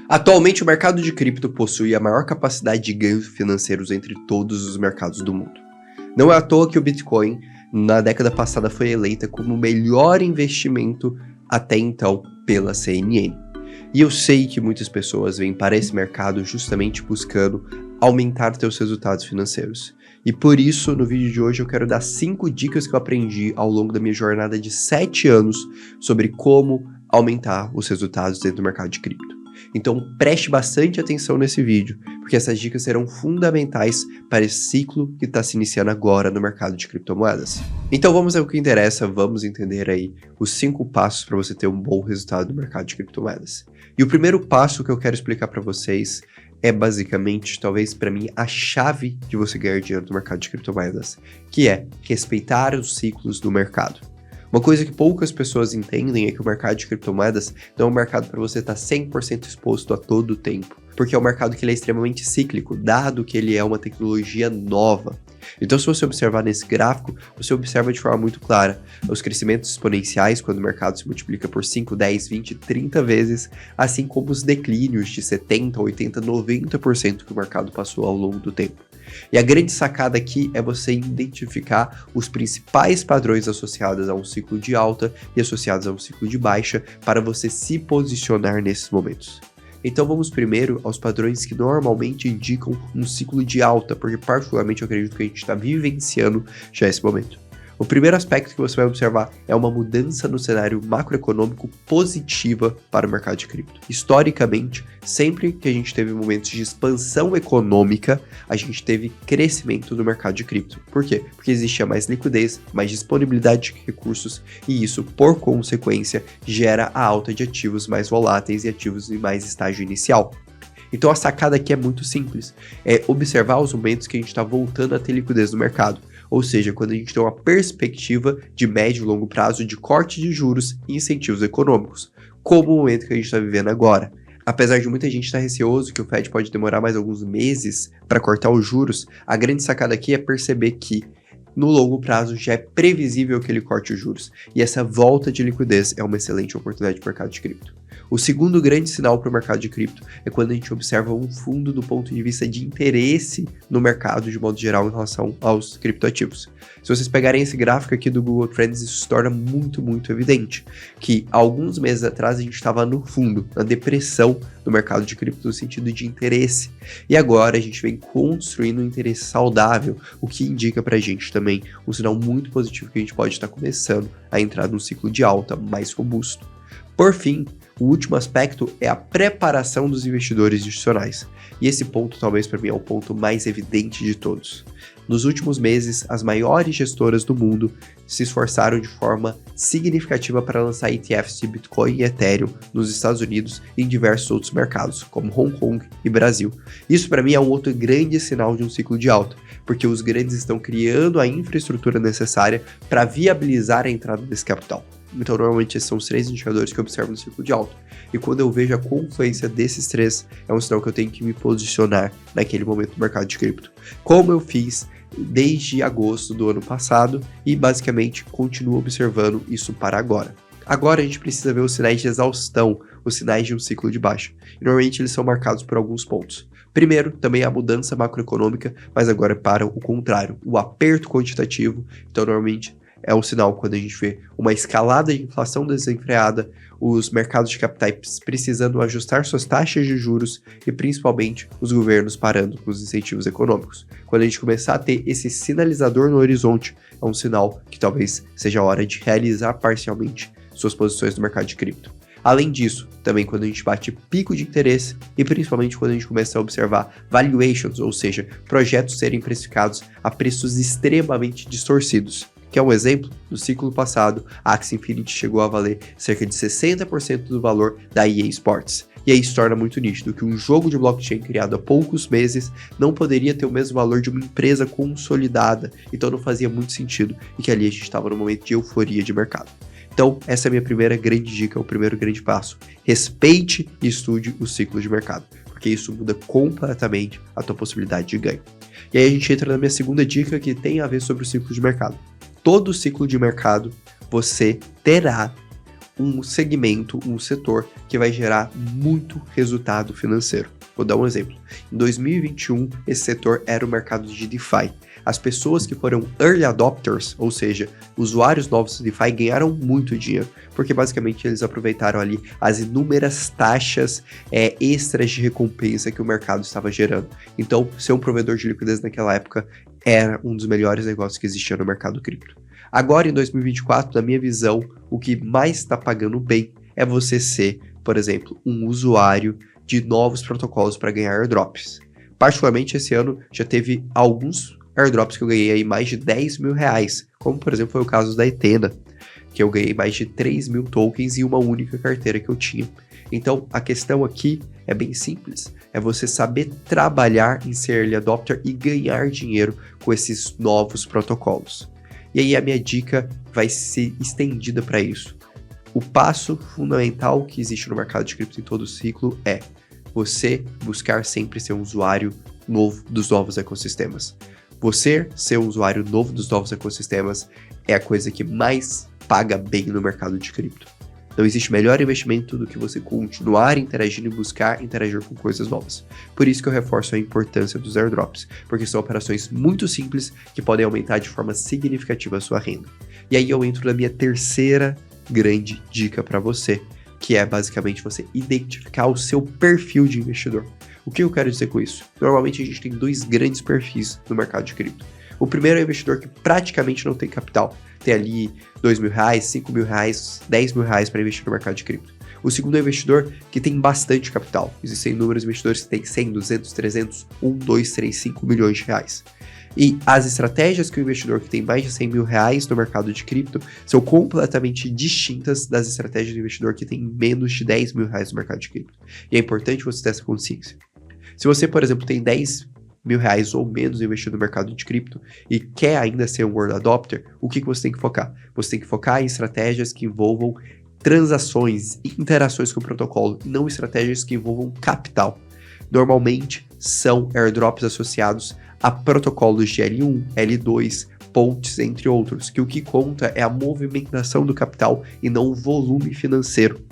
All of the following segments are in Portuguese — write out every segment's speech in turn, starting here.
Atualmente, o mercado de cripto possui a maior capacidade de ganhos financeiros entre todos os mercados do mundo. Não é à toa que o Bitcoin, na década passada, foi eleita como o melhor investimento até então pela CNN. E eu sei que muitas pessoas vêm para esse mercado justamente buscando aumentar seus resultados financeiros. E por isso, no vídeo de hoje, eu quero dar 5 dicas que eu aprendi ao longo da minha jornada de 7 anos sobre como aumentar os resultados dentro do mercado de cripto. Então preste bastante atenção nesse vídeo, porque essas dicas serão fundamentais para esse ciclo que está se iniciando agora no mercado de criptomoedas. Então vamos ao que interessa, vamos entender aí os 5 passos para você ter um bom resultado no mercado de criptomoedas. E o primeiro passo que eu quero explicar para vocês é basicamente, talvez para mim, a chave de você ganhar dinheiro no mercado de criptomoedas, que é respeitar os ciclos do mercado. Uma coisa que poucas pessoas entendem é que o mercado de criptomoedas não é um mercado para você estar 100% exposto a todo o tempo, porque é um mercado que ele é extremamente cíclico, dado que ele é uma tecnologia nova. Então, se você observar nesse gráfico, você observa de forma muito clara os crescimentos exponenciais quando o mercado se multiplica por 5, 10, 20, 30 vezes, assim como os declínios de 70%, 80%, 90% que o mercado passou ao longo do tempo. E a grande sacada aqui é você identificar os principais padrões associados a um ciclo de alta e associados a um ciclo de baixa para você se posicionar nesses momentos. Então vamos primeiro aos padrões que normalmente indicam um ciclo de alta, porque particularmente eu acredito que a gente está vivenciando já esse momento. O primeiro aspecto que você vai observar é uma mudança no cenário macroeconômico positiva para o mercado de cripto. Historicamente, sempre que a gente teve momentos de expansão econômica, a gente teve crescimento do mercado de cripto. Por quê? Porque existia mais liquidez, mais disponibilidade de recursos e isso, por consequência, gera a alta de ativos mais voláteis e ativos em mais estágio inicial. Então a sacada aqui é muito simples, é observar os momentos que a gente está voltando a ter liquidez no mercado. Ou seja, quando a gente tem uma perspectiva de médio e longo prazo de corte de juros e incentivos econômicos, como o momento que a gente está vivendo agora. Apesar de muita gente estar receoso que o Fed pode demorar mais alguns meses para cortar os juros, a grande sacada aqui é perceber que no longo prazo já é previsível que ele corte os juros, e essa volta de liquidez é uma excelente oportunidade para o mercado de cripto. O segundo grande sinal para o mercado de cripto é quando a gente observa um fundo do ponto de vista de interesse no mercado de modo geral em relação aos criptoativos. Se vocês pegarem esse gráfico aqui do Google Trends, isso se torna muito evidente, que alguns meses atrás a gente estava no fundo, na depressão do mercado de cripto no sentido de interesse, e agora a gente vem construindo um interesse saudável, o que indica para a gente também um sinal muito positivo que a gente pode estar começando a entrar num ciclo de alta mais robusto. Por fim, o último aspecto é a preparação dos investidores institucionais. E esse ponto talvez para mim é o ponto mais evidente de todos. Nos últimos meses, as maiores gestoras do mundo se esforçaram de forma significativa para lançar ETFs de Bitcoin e Ethereum nos Estados Unidos e em diversos outros mercados, como Hong Kong e Brasil. Isso para mim é um outro grande sinal de um ciclo de alta, porque os grandes estão criando a infraestrutura necessária para viabilizar a entrada desse capital. Então, normalmente, esses são os 3 indicadores que eu observo no ciclo de alta. E quando eu vejo a confluência desses 3, é um sinal que eu tenho que me posicionar naquele momento do mercado de cripto. Como eu fiz desde agosto do ano passado e, basicamente, continuo observando isso para agora. Agora, a gente precisa ver os sinais de exaustão, os sinais de um ciclo de baixa. E, normalmente, eles são marcados por alguns pontos. Primeiro, também a mudança macroeconômica, mas agora para o contrário, o aperto quantitativo. Então, normalmente, é um sinal quando a gente vê uma escalada de inflação desenfreada, os mercados de capitais precisando ajustar suas taxas de juros e principalmente os governos parando com os incentivos econômicos. Quando a gente começar a ter esse sinalizador no horizonte, é um sinal que talvez seja a hora de realizar parcialmente suas posições no mercado de cripto. Além disso, também quando a gente bate pico de interesse e principalmente quando a gente começa a observar valuations, ou seja, projetos serem precificados a preços extremamente distorcidos. Que é um exemplo, no ciclo passado, a Axie Infinity chegou a valer cerca de 60% do valor da EA Sports. E aí se torna muito nítido que um jogo de blockchain criado há poucos meses não poderia ter o mesmo valor de uma empresa consolidada, então não fazia muito sentido e que ali a gente estava num momento de euforia de mercado. Então, essa é a minha primeira grande dica, o primeiro grande passo. Respeite e estude o ciclo de mercado, porque isso muda completamente a tua possibilidade de ganho. E aí a gente entra na minha segunda dica, que tem a ver sobre o ciclo de mercado. Todo ciclo de mercado, você terá um segmento, um setor que vai gerar muito resultado financeiro. Vou dar um exemplo. Em 2021, esse setor era o mercado de DeFi. As pessoas que foram early adopters, ou seja, usuários novos de DeFi, ganharam muito dinheiro, porque basicamente eles aproveitaram ali as inúmeras taxas extras de recompensa que o mercado estava gerando. Então, ser um provedor de liquidez naquela época era um dos melhores negócios que existia no mercado cripto. Agora, em 2024, na minha visão, o que mais está pagando bem é você ser, por exemplo, um usuário de novos protocolos para ganhar airdrops. Particularmente, esse ano já teve alguns airdrops que eu ganhei aí mais de 10 mil reais, como por exemplo foi o caso da Ethena, que eu ganhei mais de 3 mil tokens em uma única carteira que eu tinha. Então, a questão aqui é bem simples, é você saber trabalhar em ser early adopter e ganhar dinheiro com esses novos protocolos. E aí a minha dica vai ser estendida para isso. O passo fundamental que existe no mercado de cripto em todo o ciclo é você buscar sempre ser um usuário novo dos novos ecossistemas. Você ser um usuário novo dos novos ecossistemas é a coisa que mais paga bem no mercado de cripto. Não existe melhor investimento do que você continuar interagindo e buscar interagir com coisas novas. Por isso que eu reforço a importância dos airdrops, porque são operações muito simples que podem aumentar de forma significativa a sua renda. E aí eu entro na minha terceira grande dica para você, que é basicamente você identificar o seu perfil de investidor. O que eu quero dizer com isso? Normalmente a gente tem dois grandes perfis no mercado de cripto. O primeiro é o investidor que praticamente não tem capital. Tem ali 2 mil reais, 5 mil reais, 10 mil reais para investir no mercado de cripto. O segundo é o investidor que tem bastante capital. Existem inúmeros investidores que têm 100, 200, 300, 1, 2, 3, 5 milhões de reais. E as estratégias que o investidor que tem mais de 100 mil reais no mercado de cripto são completamente distintas das estratégias do investidor que tem menos de 10 mil reais no mercado de cripto. E é importante você ter essa consciência. Se você, por exemplo, tem 10 mil reais ou menos investido no mercado de cripto e quer ainda ser um early adopter, o que você tem que focar? Você tem que focar em estratégias que envolvam transações e interações com o protocolo, e não estratégias que envolvam capital. Normalmente são airdrops associados a protocolos de L1, L2, pontes, entre outros, que o que conta é a movimentação do capital e não o volume financeiro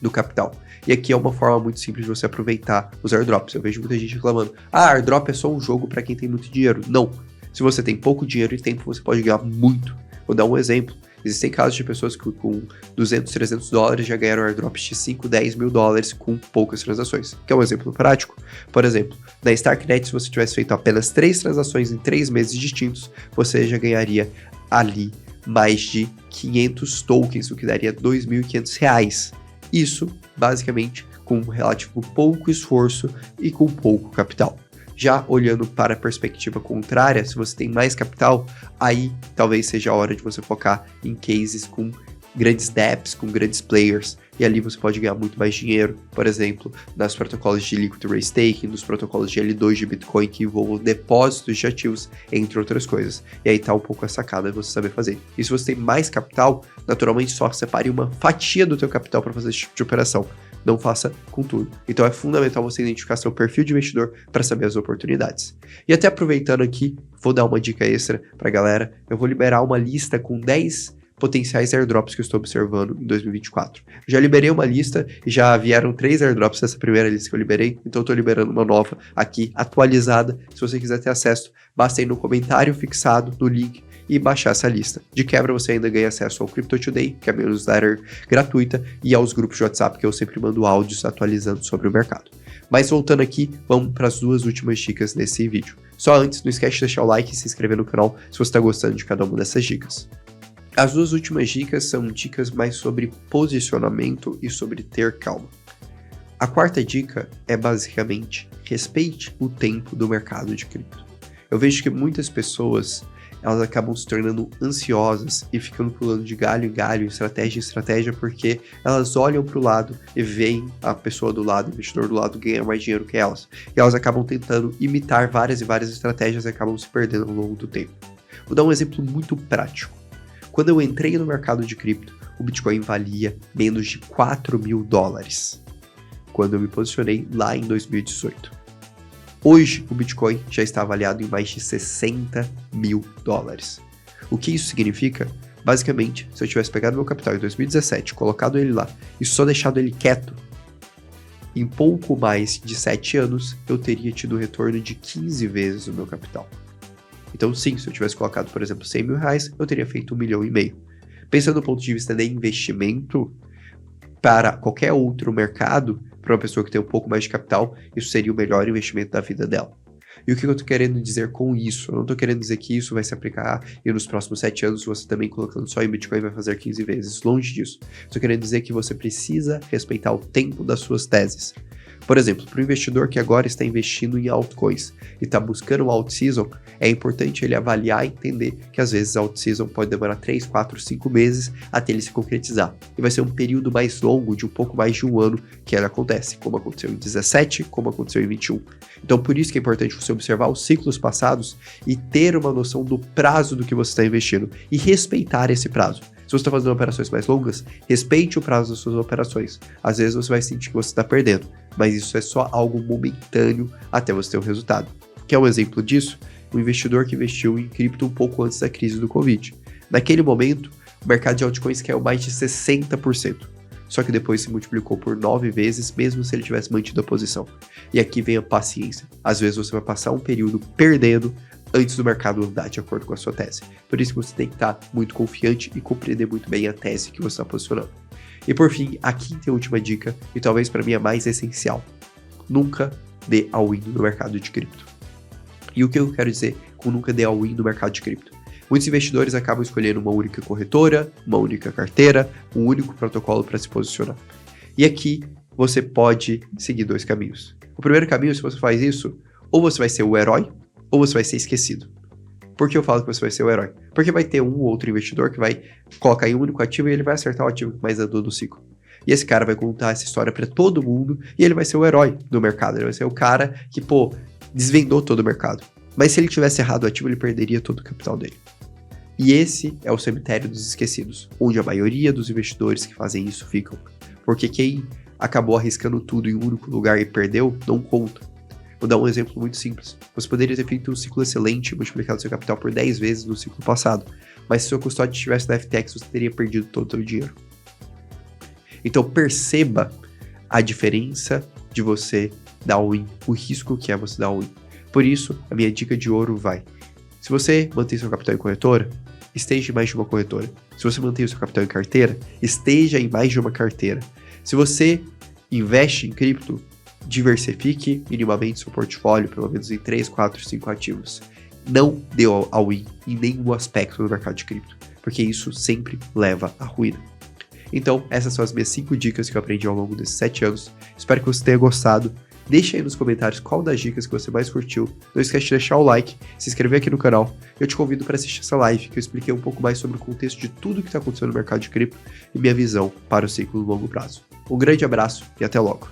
do capital. E aqui é uma forma muito simples de você aproveitar os airdrops. Eu vejo muita gente reclamando, airdrop é só um jogo para quem tem muito dinheiro. Não. Se você tem pouco dinheiro e tempo, você pode ganhar muito. Vou dar um exemplo. Existem casos de pessoas que com 200, 300 dólares já ganharam airdrops de 5, 10 mil dólares com poucas transações. Que é um exemplo prático. Por exemplo, na Starknet, se você tivesse feito apenas 3 transações em 3 meses distintos, você já ganharia ali mais de 500 tokens, o que daria 2.500 reais. Isso, basicamente, com relativo pouco esforço e com pouco capital. Já olhando para a perspectiva contrária, se você tem mais capital, aí talvez seja a hora de você focar em cases com grandes dApps, com grandes players, e ali você pode ganhar muito mais dinheiro, por exemplo, nos protocolos de Liquid Ray Staking, nos protocolos de L2 de Bitcoin que envolvam depósitos de ativos, entre outras coisas. E aí tá um pouco a sacada de você saber fazer. E se você tem mais capital, naturalmente só separe uma fatia do teu capital para fazer esse tipo de operação. Não faça com tudo. Então é fundamental você identificar seu perfil de investidor para saber as oportunidades. E até aproveitando aqui, vou dar uma dica extra para a galera. Eu vou liberar uma lista com 10 potenciais airdrops que eu estou observando em 2024. Já liberei uma lista e já vieram 3 airdrops dessa primeira lista que eu liberei, então eu estou liberando uma nova aqui, atualizada. Se você quiser ter acesso, basta ir no comentário fixado no link e baixar essa lista. De quebra, você ainda ganha acesso ao Crypto Today, que é a minha newsletter gratuita, e aos grupos de WhatsApp, que eu sempre mando áudios atualizando sobre o mercado. Mas voltando aqui, vamos para as 2 últimas dicas desse vídeo. Só antes, não esquece de deixar o like e se inscrever no canal se você está gostando de cada uma dessas dicas. As 2 últimas dicas são dicas mais sobre posicionamento e sobre ter calma. A 4ª dica é basicamente respeite o tempo do mercado de cripto. Eu vejo que muitas pessoas elas acabam se tornando ansiosas e ficando pulando de galho em galho, estratégia em estratégia, porque elas olham para o lado e veem a pessoa do lado, o investidor do lado, ganhar mais dinheiro que elas. E elas acabam tentando imitar várias e várias estratégias e acabam se perdendo ao longo do tempo. Vou dar um exemplo muito prático. Quando eu entrei no mercado de cripto, o Bitcoin valia menos de 4 mil dólares, quando eu me posicionei lá em 2018. Hoje, o Bitcoin já está avaliado em mais de 60 mil dólares. O que isso significa? Basicamente, se eu tivesse pegado meu capital em 2017, colocado ele lá e só deixado ele quieto, em pouco mais de 7 anos, eu teria tido um retorno de 15 vezes o meu capital. Então sim, se eu tivesse colocado, por exemplo, 100 mil reais, eu teria feito 1,5 milhão. Pensando do ponto de vista de investimento, para qualquer outro mercado, para uma pessoa que tem um pouco mais de capital, isso seria o melhor investimento da vida dela. E o que eu estou querendo dizer com isso? Eu não estou querendo dizer que isso vai se aplicar e nos próximos 7 anos você também colocando só em Bitcoin vai fazer 15 vezes. Longe disso. Estou querendo dizer que você precisa respeitar o tempo das suas teses. Por exemplo, para o investidor que agora está investindo em altcoins e está buscando um alt-season, é importante ele avaliar e entender que às vezes a alt-season pode demorar 3, 4, 5 meses até ele se concretizar. E vai ser um período mais longo, de um pouco mais de um ano, que ela acontece, como aconteceu em 17, como aconteceu em 21. Então, por isso que é importante você observar os ciclos passados e ter uma noção do prazo do que você está investindo e respeitar esse prazo. Se você está fazendo operações mais longas, respeite o prazo das suas operações. Às vezes você vai sentir que você está perdendo, mas isso é só algo momentâneo até você ter um resultado. Quer um exemplo disso? Um investidor que investiu em cripto um pouco antes da crise do Covid. Naquele momento, o mercado de altcoins caiu mais de 60%. Só que depois se multiplicou por 9 vezes, mesmo se ele tivesse mantido a posição. E aqui vem a paciência. Às vezes você vai passar um período perdendo antes do mercado andar de acordo com a sua tese. Por isso que você tem que estar muito confiante e compreender muito bem a tese que você está posicionando. E por fim, a quinta e última dica, e talvez para mim a mais essencial: nunca dê all-in no mercado de cripto. E o que eu quero dizer com nunca dê all-in no mercado de cripto? Muitos investidores acabam escolhendo uma única corretora, uma única carteira, um único protocolo para se posicionar. E aqui você pode seguir 2 caminhos. O primeiro caminho, se você faz isso, ou você vai ser o herói, ou você vai ser esquecido. Por que eu falo que você vai ser o herói? Porque vai ter um ou outro investidor que vai colocar em um único ativo e ele vai acertar o ativo que mais andou do ciclo. E esse cara vai contar essa história para todo mundo e ele vai ser o herói do mercado. Ele vai ser o cara que, desvendou todo o mercado. Mas se ele tivesse errado o ativo, ele perderia todo o capital dele. E esse é o cemitério dos esquecidos, onde a maioria dos investidores que fazem isso ficam. Porque quem acabou arriscando tudo em um único lugar e perdeu, não conta. Vou dar um exemplo muito simples. Você poderia ter feito um ciclo excelente e multiplicado seu capital por 10 vezes no ciclo passado, mas se seu custódio estivesse na FTX, você teria perdido todo o seu dinheiro. Então perceba a diferença de você dar all-in, o risco que é você dar all-in. Por isso, a minha dica de ouro vai: se você mantém seu capital em corretora, esteja em mais de uma corretora. Se você mantém o seu capital em carteira, esteja em mais de uma carteira. Se você investe em cripto, diversifique minimamente seu portfólio, pelo menos em 3, 4, 5 ativos. Não dê all-in em nenhum aspecto do mercado de cripto, porque isso sempre leva à ruína. Então, essas são as minhas 5 dicas que eu aprendi ao longo desses 7 anos. Espero que você tenha gostado. Deixa aí nos comentários qual das dicas que você mais curtiu. Não esquece de deixar o like, se inscrever aqui no canal. Eu te convido para assistir essa live, que eu expliquei um pouco mais sobre o contexto de tudo que está acontecendo no mercado de cripto e minha visão para o ciclo no longo prazo. Um grande abraço e até logo.